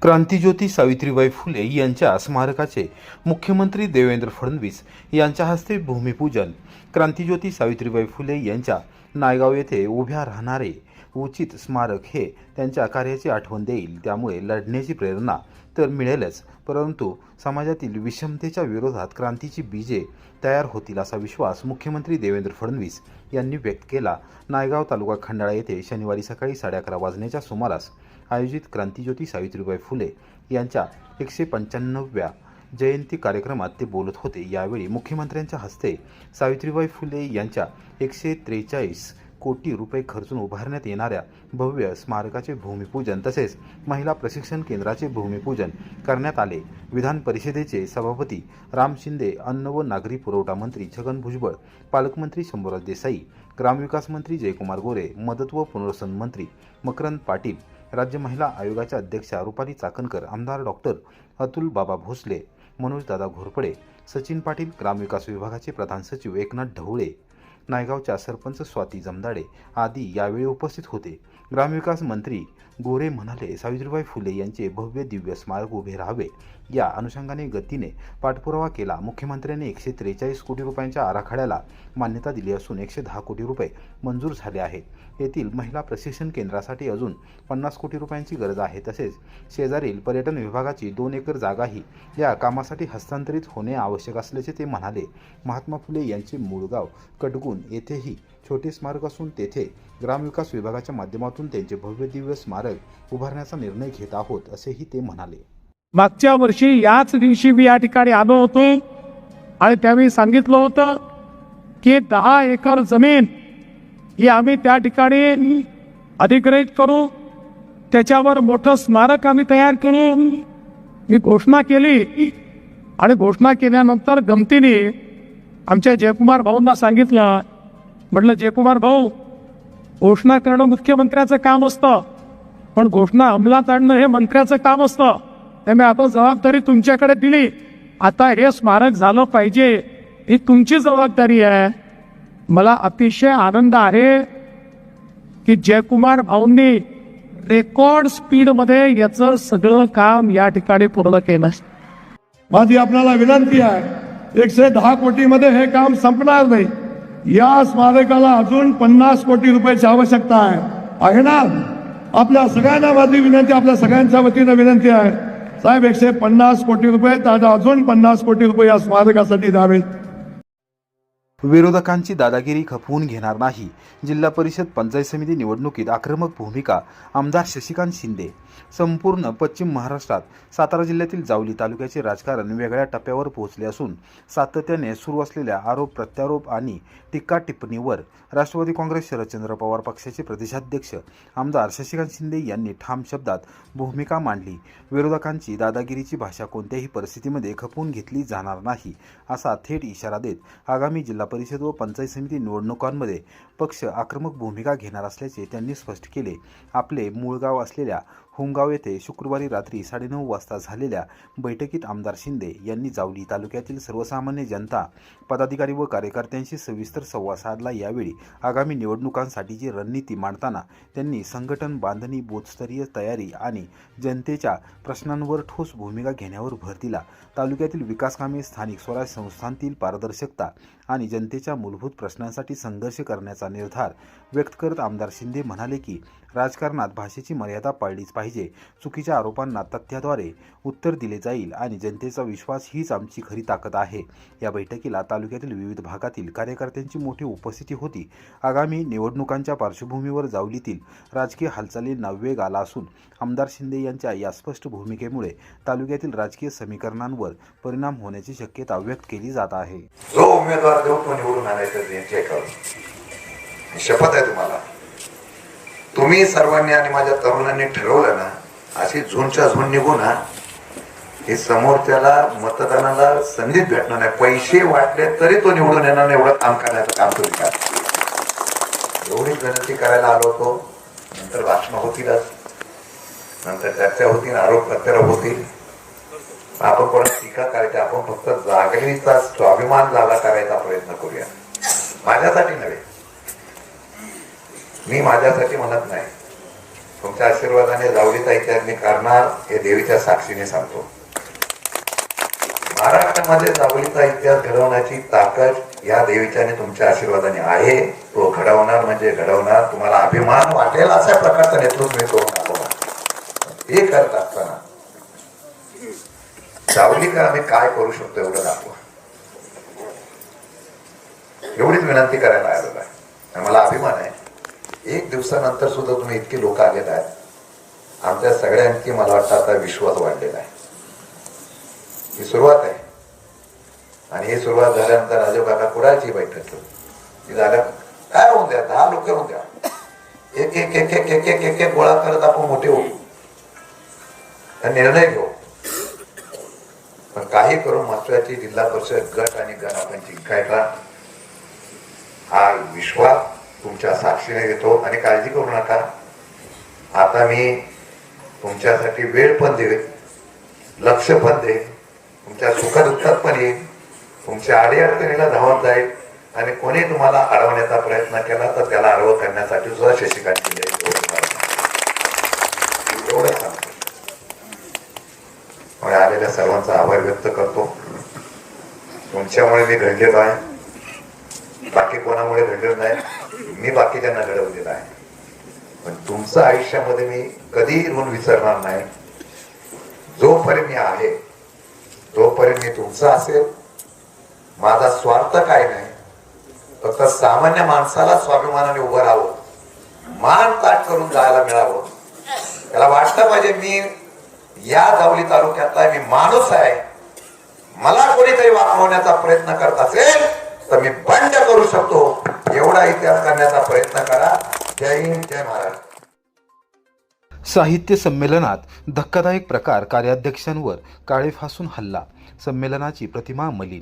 क्रांतिज्योती सावित्रीबाई फुले यांच्या स्मारकाचे मुख्यमंत्री देवेंद्र फडणवीस यांच्या हस्ते भूमिपूजन। क्रांतिज्योती सावित्रीबाई फुले यांच्या नायगाव येथे उभ्या राहणारे उचित स्मारक हे त्यांच्या कार्याची आठवण देईल। त्यामुळे लढण्याची प्रेरणा तर मिळेलच, परंतु समाजातील विषमतेच्या विरोधात क्रांतीची बीजे तयार होतील असा विश्वास मुख्यमंत्री देवेंद्र फडणवीस यांनी व्यक्त केला। नायगाव तालुका खंडाळा येथे शनिवारी सकाळी 11:30 वाजण्याच्या सुमारास आयोजित क्रांतिज्योती सावित्रीबाई फुले यांच्या 195व्या जयंती कार्यक्रमात ते बोलत होते। यावेळी मुख्यमंत्र्यांच्या हस्ते सावित्रीबाई फुले यांच्या 143 कोटी रुपये खर्चून उभारण्यात येणाऱ्या भव्य स्मारकाचे भूमिपूजन तसेच महिला प्रशिक्षण केंद्राचे भूमिपूजन करण्यात आले। विधान परिषदेचे सभापती राम शिंदे, अन्न व नागरी पुरवठा मंत्री छगन भुजबळ, पालकमंत्री शंभूराज देसाई, ग्रामविकास मंत्री जयकुमार गोरे, मदत व पुनर्वसन मंत्री मकरंद पाटील, राज्य महिला आयोगाच्या अध्यक्षा रुपाली चाकणकर, आमदार डॉक्टर अतुल बाबा भोसले, मनोज दादा घोरपडे, सचिन पाटील, ग्रामविकास विभागाचे प्रधान सचिव एकनाथ ढवळे, नायगावच्या सरपंच स्वाती जमदाडे आदी यावेळी उपस्थित होते। ग्रामविकास मंत्री गोरे म्हणाले, सावित्रीबाई फुले यांचे भव्य दिव्य स्मारक उभे राहावे या अनुषंगाने गतीने पाठपुरावा केला। मुख्यमंत्र्यांनी 143 कोटी रुपयांच्या आराखड्याला मान्यता दिली असून 110 कोटी रुपये मंजूर झाले आहेत। येथील महिला प्रशिक्षण केंद्रासाठी अजून 50 कोटी रुपयांची गरज आहे। तसेच शेजारील पर्यटन विभागाची 2 एकर जागाही या कामासाठी हस्तांतरित होणे आवश्यक असल्याचे ते म्हणाले। महात्मा फुले यांचे मूळ गाव कटगुण येथेही छोटे स्मारक असून तेथे ग्रामविकास विभागाच्या माध्यमातून त्यांचे भव्य दिव्य स्मारक उभारण्याचा निर्णय घेत आहोत असेही ते म्हणाले। मागच्या वर्षी याच दिवशी मी या ठिकाणी आलो होतो आणि त्यावेळी सांगितलं होतं की 10 एकर जमीन ही आम्ही त्या ठिकाणी अधिग्रहित करू, त्याच्यावर मोठं स्मारक आम्ही तयार करू ही घोषणा केली। आणि घोषणा केल्यानंतर गमतीने आमच्या जयकुमार भाऊंना सांगितलं, म्हटलं जयकुमार भाऊ, घोषणा करणं मुख्यमंत्र्याचं काम असतं, पण घोषणा अंमलात आणणं हे मंत्र्याचं काम असतं। त्यामुळे आता जबाबदारी तुमच्याकडे दिली, आता हे स्मारक झालं पाहिजे, ही तुमची जबाबदारी आहे। मला अतिशय आनंद आहे की जयकुमार भाऊंनी रेकॉर्ड स्पीडमध्ये याचं सगळं काम या ठिकाणी पूर्ण केलं। माझी आपल्याला विनंती आहे, 110 कोटीमध्ये हे काम संपणार नाही। या स्मारकाला अजून 50 कोटी रुपयाची आवश्यकता आहे ना। आपल्या सगळ्यांना माझी विनंती, आपल्या सगळ्यांच्या वतीनं विनंती आहे, साहेब 150 कोटी रुपये तर अजून 50 कोटी रुपये या स्मारकासाठी द्यावेत। विरोधकांची दादागिरी खपवून घेणार नाही। जिल्हा परिषद पंचायत समिती निवडणुकीत आक्रमक भूमिका आमदार शशिकांत शिंदे। संपूर्ण पश्चिम महाराष्ट्रात सातारा जिल्ह्यातील जावली तालुक्याचे राजकारण वेगळ्या टप्प्यावर पोहोचले असून सातत्याने सुरू असलेल्या आरोप प्रत्यारोप आणि टीका टिप्पणीवर राष्ट्रवादी काँग्रेस शरदचंद्र पवार पक्षाचे प्रदेशाध्यक्ष आमदार शशिकांत शिंदे यांनी ठाम शब्दात भूमिका मांडली। विरोधकांची दादागिरीची भाषा कोणत्याही परिस्थितीमध्ये खपवून घेतली जाणार नाही असा थेट इशारा देत आगामी जिल्हा परिषद व पंचायत समिती निवडणुकांमध्ये पक्ष आक्रमक भूमिका घेणार असल्याचे त्यांनी स्पष्ट केले। आपले मूळ गाव असलेल्या होमगाव येथे शुक्रवारी रात्री 9:30 वाजता झालेल्या बैठकीत आमदार शिंदे यांनी जावली तालुक्यातील सर्वसामान्य जनता, पदाधिकारी व कार्यकर्त्यांशी सविस्तर संवाद साधला। यावेळी आगामी निवडणुकांसाठीची रणनीती मांडताना त्यांनी संघटन बांधणी, बूथस्तरीय तयारी आणि जनतेच्या प्रश्नांवर ठोस भूमिका घेण्यावर भर दिला। तालुक्यातील विकासकामे, स्थानिक स्वराज्य संस्थांतील पारदर्शकता आणि जनतेच्या मूलभूत प्रश्नांसाठी संघर्ष करण्याचा निर्धार व्यक्त करत आमदार शिंदे म्हणाले की राजकारणात भाषेची मर्यादा पाळलीच पाहिजे। चुकीच्या आरोपांना तथ्याद्वारे उत्तर दिले जाईल आणि जनतेचा विश्वास हीच आमची खरी ताकद आहे। या बैठकीला तालुक्यातील विविध भागातील कार्यकर्त्यांची मोठी उपस्थिती होती। आगामी निवडणुकांच्या पार्श्वभूमीवर जावलीतील राजकीय हालचालींना वेग आला असून आमदार शिंदे यांच्या या स्पष्ट भूमिकेमुळे तालुक्यातील राजकीय समीकरणांवर परिणाम होण्याची शक्यता व्यक्त केली जात आहे। जो उमेदवार देऊ तो निवडून आणायचा शपथ आहे तुम्हाला। तुम्ही सर्वांनी आणि माझ्या तरुणांनी ठरवलं ना, अशी झोनच्या झोन निघू ना, हे समोरच्याला मतदानाला संधीच भेटणार नाही। पैसे वाटले तरी तो निवडून येणार नाही, एवढं काम करण्याचं काम तुम्ही करा। एवढीच विनंती करायला आलो होतो। नंतर भाषण होतीलच, नंतर चर्चा होतील, आरोप प्रत्यारोप होतील, आपण परत टीका करायची। आपण फक्त जागृतीचा स्वाभिमान जागा करायचा प्रयत्न करूया। माझ्यासाठी नव्हे, मी माझ्यासाठी म्हणत नाही, तुमच्या आशीर्वादाने जावळीताई त्यांनी करणार हे देवीच्या साक्षीने सांगतो. महाराष्ट्रामध्ये जावळीचा इतिहास घडवण्याची ताकद या देवीच्याने तुमच्या आशीर्वादाने आहे. तो घडवणार म्हणजे घडवणार. तुम्हाला अभिमान वाटेल अशा प्रकारचं नेतृत्व मी करून दाखवणार. हे करत असताना जावळीकर आम्ही काय करू शकतो एवढं दाखवा. एवढीच विनंती करायला आलेलो आहे. मला अभिमान आहे. एक दिवसानंतर सुद्धा तुम्ही इतकी लोक आलेले आहेत. आमच्या सगळ्यांची मला वाटतं आता विश्वास वाढलेला आहे. ही सुरुवात आहे आणि ही सुरुवात झाल्यानंतर राजीव काका कुडाळची बैठक ती झाल्या काय होऊन द्या 10 लोक होऊन द्या. एक एक एक एक एक एक एक एक गोळा करत आपण मोठे होऊ निर्णय घेऊ. पण काही करून महत्वाची जिल्हा परिषद गट आणि गण आपण जिंकायचा हा विश्वास तुमच्या साक्षीने घेतो. आणि काळजी करू नका. आता मी तुमच्यासाठी वेळ पण देईल, लक्ष पण देईल, तुमच्या सुखदुःखात पण येईल, तुमच्या अडीअडचणीला धावत जाईल. आणि कोणी तुम्हाला अडवण्याचा प्रयत्न केला तर त्याला अडवं करण्यासाठी सुद्धा शशिकांत शिंदे एवढं सांगतो. आलेल्या सर्वांचा आभार व्यक्त करतो. तुमच्यामुळे मी घडलेलो आहे. बाकी कोणामुळे घडलेलं नाही. मी बाकीच्यांना घडवलेलं आहे. पण तुमचं आयुष्यामध्ये मी कधी ऋण विसरणार नाही. जोपर्यंत मी आहे तोपर्यंत मी तुमचा असेल. माझा स्वार्थ काय नाही. फक्त सामान्य माणसाला स्वाभिमानाने उभं राहावं, मान ताट करून जायला मिळावं. त्याला वाटलं पाहिजे मी या जावली तालुक्यातला मी माणूस आहे. मला कोणीतरी वाचवण्याचा प्रयत्न करत असेल तर मी बंड करू शकतो. एवढा इतिहास करण्याचा प्रयत्न करा. जय हिंद, जय महाराष्ट्र. साहित्य संमेलनात धक्कादायक प्रकार. कार्याध्यक्षांवर काळे फासून हल्ला. संमेलनाची प्रतिमा मलिन.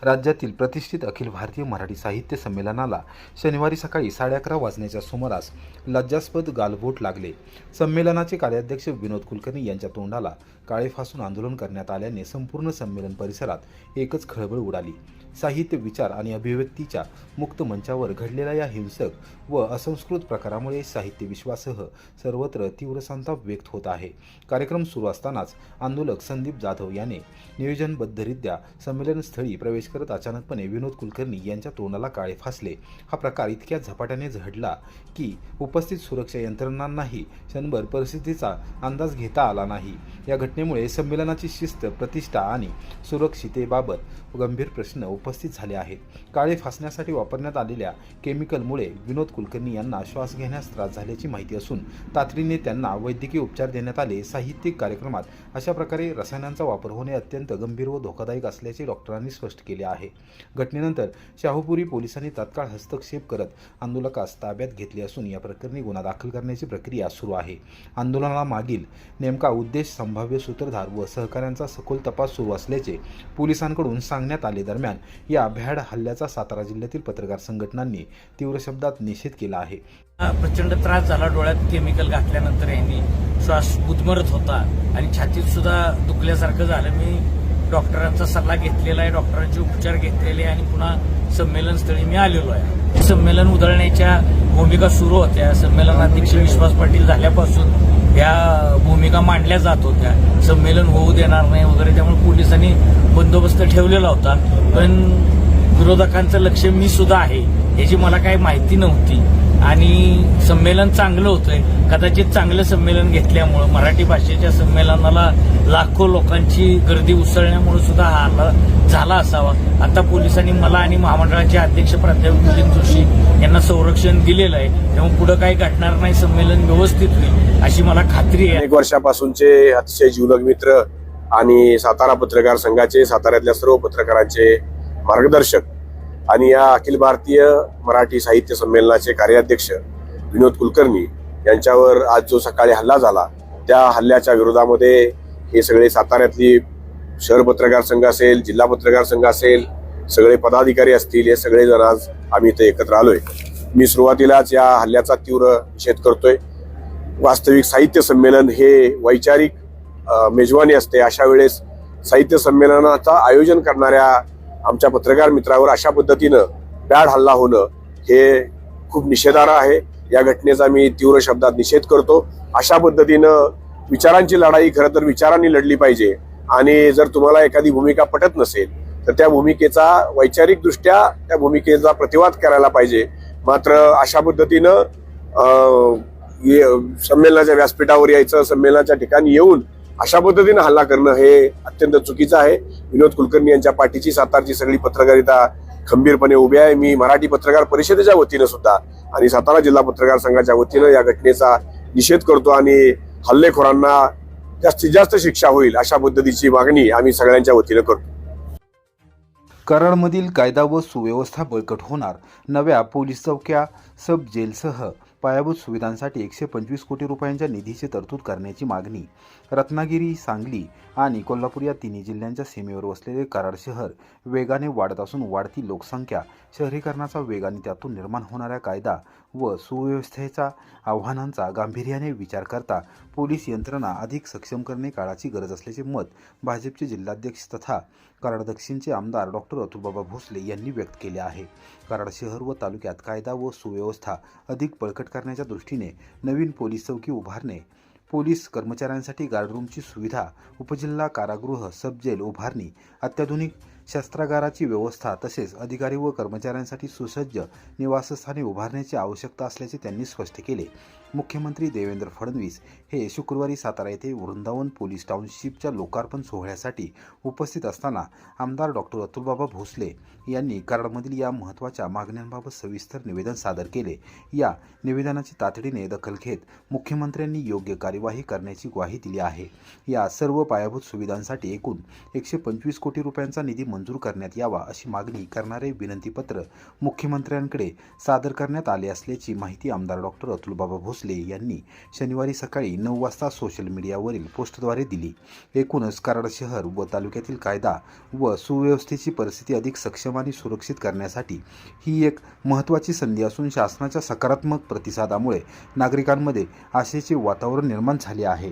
राज्यातील प्रतिष्ठित अखिल भारतीय मराठी साहित्य संमेलनाला शनिवारी सकाळी 11:30 वाजण्याच्या सुमारास लज्जास्पद गालबोट लागले. संमेलनाचे कार्याध्यक्ष विनोद कुलकर्णी यांच्या तोंडाला काळे फासून आंदोलन करण्यात आल्याने संपूर्ण संमेलन परिसरात एकच खळबळ उडाली. साहित्य, विचार आणि अभिव्यक्तीच्या मुक्त मंचावर घडलेल्या या हिंसक व असंस्कृत प्रकारामुळे साहित्य विश्वासह सर्वत्र तीव्र संताप व्यक्त होत आहे. कार्यक्रम सुरू असतानाच आंदोलक संदीप जाधव याने नियोजनबद्धरित्या संमेलनस्थळी प्रवेश करत अचानकपणे विनोद कुलकर्णी यांच्या तोंडाला काळे फासले. हा प्रकार इतक्या झपाट्याने घडला की उपस्थित सुरक्षा यंत्रणांनाही क्षणभर परिस्थितीचा अंदाज घेता आला नाही. या घटनेमुळे संमेलनाची शिस्त, प्रतिष्ठा आणि सुरक्षिततेबाबत गंभीर प्रश्न उपस्थित झाले आहेत. काळे फासण्यासाठी वापरण्यात आलेल्या केमिकलमुळे विनोद कुलकर्णी यांना श्वास घेण्यास त्रास झाल्याची माहिती असून तातडीने त्यांना वैद्यकीय उपचार देण्यात आले. साहित्यिक कार्यक्रमात अशा प्रकारे रसायनांचा वापर होणे अत्यंत गंभीर व धोकादायक असल्याचे डॉक्टरांनी स्पष्ट केले आहे. घटनेनंतर शाहूपुरी पोलिसांनी तात्काळ हस्तक्षेप करत आंदोलकास ताब्यात घेतले असून या प्रकरणी गुन्हा दाखल करण्याची प्रक्रिया सुरू आहे. आंदोलनामागील नेमका उद्देश, संभाव्य सूत्रधार व सहकाऱ्यांचा सखोल तपास सुरू असल्याचे पोलिसांकडून सांगण्यात आले. दरम्यान या भ्याड हल्ल्याचा सातारा जिल्ह्यातील पत्रकार संघटनांनी तीव्र शब्दात निषेध केला आहे. प्रचंड त्रास झाला. डोळ्यात केमिकल घातल्यानंतर यांनी श्वास गुदमरत होता आणि छातीत सुद्धा दुखल्यासारखं झालं. मी डॉक्टरांचा सल्ला घेतलेला आहे, डॉक्टरांचे उपचार घेतलेले आणि पुन्हा संमेलनस्थळी मी आलेलो आहे. संमेलन उधळण्याच्या भूमिका सुरू होत्या. संमेलनाध्यक्ष विश्वास पाटील झाल्यापासून या भूमिका मांडल्या जात होत्या. संमेलन होऊ देणार नाही वगैरे, त्यामुळे पोलिसांनी बंदोबस्त ठेवलेला होता. पण विरोधकांचं लक्ष मी सुद्धा आहे याची मला काही माहिती नव्हती आणि संमेलन चांगलं होतंय. कदाचित चांगलं संमेलन घेतल्यामुळं मराठी भाषेच्या संमेलनाला लाखो लोकांची गर्दी उसळण्यामुळे सुद्धा हा हल्ला झाला असावा. आता पोलिसांनी मला आणि महामंडळाचे अध्यक्ष प्राध्यापक मिलिंद जोशी यांना संरक्षण दिलेलं आहे. त्यामुळे पुढे काही घडणार नाही, संमेलन व्यवस्थित होईल अशी मला खात्री आहे. 1 वर्षापासूनचे अतिशय जीवलग मित्र आणि सातारा पत्रकार संघाचे, साताऱ्यातल्या सर्व पत्रकारांचे मार्गदर्शक आणि या अखिल भारतीय मराठी साहित्य संमेलनाचे कार्याध्यक्ष विनोद कुलकर्णी यांच्यावर आज जो सकाळी हल्ला झाला, त्या हल्ल्याच्या विरोधामध्ये हे सगळे साताऱ्यातली शहर पत्रकार संघ असेल, जिल्हा पत्रकार संघ असेल, सगळे पदाधिकारी असतील, हे सगळे जण आज आम्ही इथे एकत्र आलोय. मी सुरुवातीलाच या हल्ल्याचा तीव्र निषेध करतोय. वास्तविक साहित्य संमेलन हे वैचारिक मेजवानी असते. अशा वेळेस साहित्य संमेलनाचं आयोजन करणाऱ्या आमच्या पत्रकार मित्रावर अशा पद्धतीनं भ्याड हल्ला होणं हे खूप निषेधार्ह आहे. या घटनेचा मी तीव्र शब्दात निषेध करतो. अशा पद्धतीनं विचारांची लढाई खरं तर विचारांनी लढली पाहिजे आणि जर तुम्हाला एखादी भूमिका पटत नसेल तर त्या भूमिकेचा वैचारिकदृष्ट्या त्या भूमिकेचा प्रतिवाद करायला पाहिजे. मात्र अशा पद्धतीनं संमेलनाच्या व्यासपीठावर यायचं, संमेलनाच्या ठिकाणी येऊन अशा पद्धतीनं हल्ला करणं हे अत्यंत चुकीचं आहे. विनोद कुलकर्णी यांच्या पाठीची सातारची सगळी पत्रकारिता खंबीरपणे उभी आहे. मी मराठी पत्रकार परिषदेच्या वतीनं सुद्धा आणि सातारा जिल्हा पत्रकार संघाच्या वतीनं या घटनेचा निषेध करतो आणि हल्लेखोरांना जास्तीत जास्त शिक्षा होईल अशा पद्धतीची मागणी आम्ही सगळ्यांच्या वतीनं करतो. कराडमधील कायदा व सुव्यवस्था बळकट होणार. नव्या पोलीस चौक्या, सब जेलसह पायाभूत सुविधांसाठी 125 कोटी रुपयांच्या निधीची तरतूद करण्याची मागणी. रत्नागिरी, सांगली आणि कोल्हापूर या तिन्ही जिल्ह्यांच्या सीमेवर वसलेले कराड शहर वेगाने वाढत असून वाढती लोकसंख्या, शहरीकरणाचा वेग आणि त्यातून निर्माण होणाऱ्या कायदा व सुव्यवस्थेच्या आव्हानांचा गांभीर्याने विचार करता पोलीस यंत्रणा अधिक सक्षम करणे काळाची गरज असल्याचे मत भाजपचे जिल्हाध्यक्ष तथा कराड दक्षिणचे आमदार डॉक्टर अतुलबाबा भोसले यांनी व्यक्त केले आहे. कराड शहर व तालुक्यात कायदा व सुव्यवस्था अधिक बळकट करण्याच्या दृष्टीने नवीन पोलीस चौकी उभारणे, पोलीस कर्मचाऱ्यांसाठी गार्डरूमची सुविधा, उपजिल्हा कारागृह, सब जेल उभारणी, अत्याधुनिक शस्त्रागाराची व्यवस्था तसेच अधिकारी व कर्मचाऱ्यांसाठी सुसज्ज निवासस्थाने उभारण्याची आवश्यकता असल्याचे त्यांनी स्पष्ट केले. मुख्यमंत्री देवेंद्र फडणवीस हे शुक्रवारी सातारा येथे वृंदावन पोलीस टाउनशिपच्या लोकार्पण सोहळ्यासाठी उपस्थित असताना आमदार डॉक्टर अतुलबाबा भोसले यांनी कराडमधील या महत्त्वाच्या मागण्यांबाबत सविस्तर निवेदन सादर केले. या निवेदनाची तातडीने दखल घेत मुख्यमंत्र्यांनी योग्य कार्यवाही करण्याची ग्वाही दिली आहे. या सर्व पायाभूत सुविधांसाठी एकूण 125 कोटी रुपयांचा निधी मंजूर करण्यात यावा अशी मागणी करणारे विनंतीपत्र मुख्यमंत्र्यांकडे सादर करण्यात आले असल्याची माहिती आमदार डॉक्टर अतुलबाबा भोसले यांनी शनिवारी सकाळी 9 वाजता सोशल मीडियावरील पोस्टद्वारे दिली. एकूणच कराड शहर व तालुक्यातील कायदा व सुव्यवस्थेची परिस्थिती अधिक सक्षम आणि सुरक्षित करण्यासाठी ही एक महत्त्वाची संधी असून शासनाच्या सकारात्मक प्रतिसादामुळे नागरिकांमध्ये आशेचे वातावरण निर्माण झाले आहे.